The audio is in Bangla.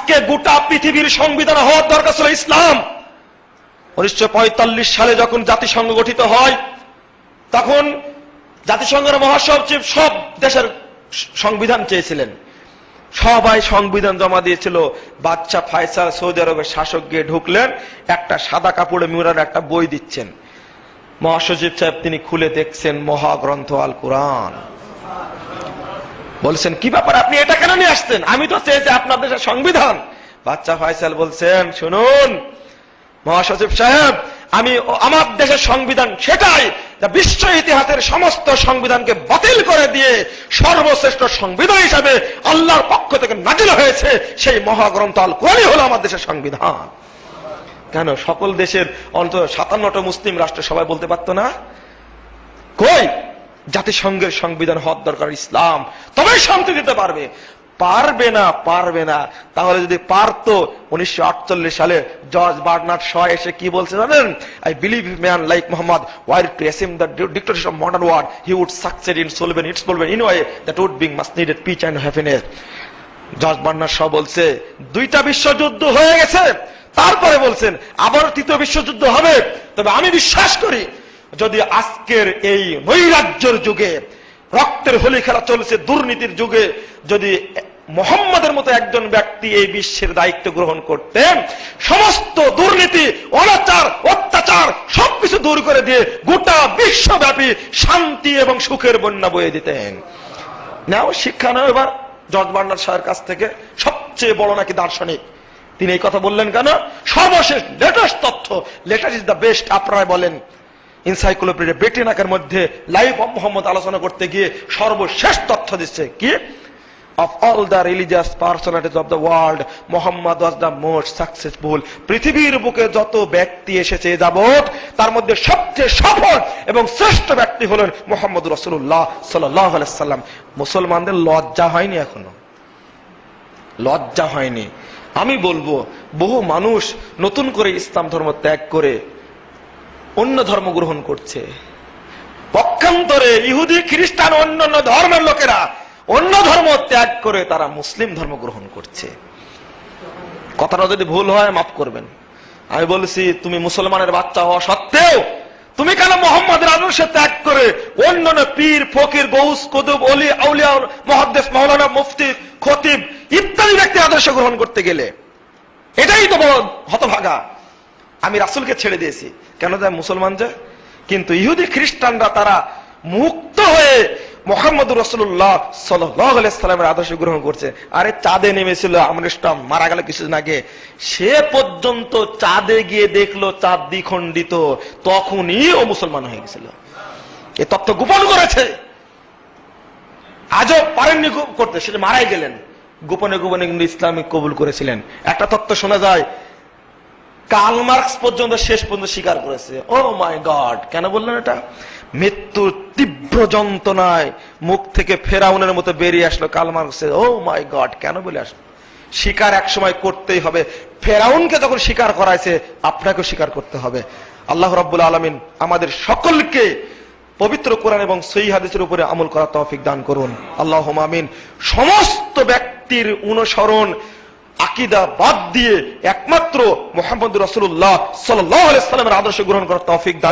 আজকে গোটা পৃথিবীর সংবিধান হওয়ার দরকার ছিল ইসলাম। 1945 সালে যখন জাতিসংঘ গঠিত হয়, তখন জাতিসংঘের মহাসচিব সব দেশের সংবিধান চেয়েছিলেন। সবাই সংবিধান জমা দিয়েছিল। বাদশা ফয়সাল সৌদি আরবের শাসক গিয়ে ঢুকলেন, একটা সাদা কাপড়ে মুড়ানো একটা বই দিচ্ছেন। মহাসচিব সাহেব তিনি খুলে দেখছেন মহাগ্রন্থ আল কোরআন। বলছেন, কি ব্যাপার, আপনি এটা কেন নিয়ে আসছেন? আমি তো চেয়েছি আপনার দেশের সংবিধান। বাদশা ফয়সাল বলছেন, শুনুন মহাসচিব সাহেব, আমি আমার দেশের সংবিধান সেটাই যা বিশ্ব ইতিহাসের সমস্ত সংবিধানকে বাতিল করে দিয়ে সর্বশ্রেষ্ঠ সংবিধান হিসাবে আল্লাহর পক্ষ থেকে নাজিল হয়েছে, সেই মহাগ্রন্থ আল কোরআনই হলো আমার দেশের সংবিধান। কেন সকল দেশের অন্তত 57টা মুসলিম রাষ্ট্র সবাই বলতে পারতো না? কই, জাতিসংঘের সংবিধান হওয়ার দরকার ইসলাম, তবেই শান্তি দিতে পারবে। পারবে না। তাহলে যদি পারতো, 1948 সালে জর্জ বার্নার্ড শ এসে কি বলছে জানেন? I believe man like Muhammad were to assume the dictatorship of modern world he would succeed in solving its problem in way that would bring much needed peace and happiness. George Bernard Shaw বলছে, দুইটা বিশ্বযুদ্ধ হয়ে গেছে, তারপরে বলছেন আবার তৃতীয় বিশ্বযুদ্ধ হবে। তবে আমি বিশ্বাস করি, যদি আজকের এই নৈরাজ্যের যুগে, রক্তের হোলি খেলা চলছে, দুর্নীতির যুগে, যদি মোহাম্মদের মতো একজন ব্যক্তি এই বিশ্বের দায়িত্ব গ্রহণ করতেন, সমস্ত দুর্নীতি, অনাচার, অত্যাচার সবকিছু দূর করে দিয়ে গোটা বিশ্বব্যাপী শান্তি এবং সুখের বন্যা বয়ে দিতেন। নাও শিক্ষা নাও এবার জর্জ বার্নার্ড শাহের কাছ থেকে, সবচেয়ে বড় নাকি দার্শনিক। তিনি এই কথা বললেন কেন? সর্বশেষ লেটেস্ট তথ্য, লেটেস্ট ইজ দ্য বেস্ট আপনারা বলেন। এনসাইক্লোপিডিয়া ব্রিটানিকার মধ্যে লাইফ অফ মোহাম্মদ আলোচনা করতে গিয়ে সর্বশেষ তথ্য দিচ্ছে কি, of all the religious personalities of the world, Muhammad was the most successful. পৃথিবীর বুকে যত ব্যক্তি এসেছে যাবত, তার মধ্যে সবচেয়ে সফল এবং শ্রেষ্ঠ ব্যক্তি হলেন মুহাম্মদ রাসূলুল্লাহ সাল্লাল্লাহু আলাইহি সাল্লাম। মুসলমানদের লজ্জা হয়নি, এখনো লজ্জা হয়নি। আমি বলবো, বহু মানুষ নতুন করে ইসলাম ধর্ম ত্যাগ করে অন্য ধর্ম গ্রহণ করছে। পক্ষান্তরে ইহুদি, খ্রিস্টান, অন্যান্য ধর্মের লোকেরা অন্য ধর্ম ত্যাগ করে তারা মুসলিম ধর্ম গ্রহণ করছে। কথাটা যদি ভুল হয় মাফ করবেন। আমি বলছি, তুমি মুসলমানের বাচ্চা হওয়া সত্ত্বেও তুমি কেন মোহাম্মদের আদর্শ ত্যাগ করে অন্যান্য পীর, ফকির, গৌস, কুতুব, ওলি, আউলিয়া, মুহাদ্দিস, মাওলানা, মুফতি, খতিব ইত্যাদি ব্যক্তির আদর্শ গ্রহণ করতে গেলে? এটাই তো বড় হতভাগা। আমি রাসূলকে ছেড়ে দিয়েছি, কেন যায় মুসলমান যায়? কিন্তু ইহুদি খ্রিস্টানরা তারা মুক্ত হয়ে মুহাম্মদ রাসূলুল্লাহ সাল্লাল্লাহু আলাইহি সাল্লামের আদর্শ গ্রহণ করছে। আরে চাঁদে নেমেছিল আমৃষ্টম, মারা গেল কিছুদিন আগে, সে পর্যন্ত চাঁদে গিয়ে দেখলো চাঁদ দ্বিখণ্ডিত, তখনই ও মুসলমান হয়ে গেছিল। এ তত্ত্ব গোপন করেছে, আজও পারেননি করতে, সেটা মারাই গেলেন। গোপনে গোপনে কিন্তু ইসলামিক কবুল করেছিলেন। একটা তত্ত্ব শোনা যায়, কার্ল মার্কস পর্যন্ত শেষ পর্যন্ত স্বীকার করেছে। ও মাই গড, কেন বললেন এটা? মৃত্যুর তীব্র যন্ত্রণায় মুখ থেকে ফেরাউনের মতো বেরিয়ে আসলো কার্ল মার্কস। ও মাই গড, কেন বলে আসলো? স্বীকার এক সময় করতেই হবে। ফেরাউনকে যখন স্বীকার করাইছে, আপনাকেও স্বীকার করতে হবে। আল্লাহ রাব্বুল আলামিন আমাদের সকলকে পবিত্র কোরআন এবং সহিহ হাদিসের উপরে আমল করার তৌফিক দান করুন, আল্লাহুম্মা আমিন। সমস্ত ব্যক্তির অনুসরণ আকীদা বাদ দিয়ে একমাত্র মুহাম্মদ রাসূলুল্লাহ সাল্লাল্লাহু আলাইহি সাল্লামের আদর্শ গ্রহণ করার তৌফিক দান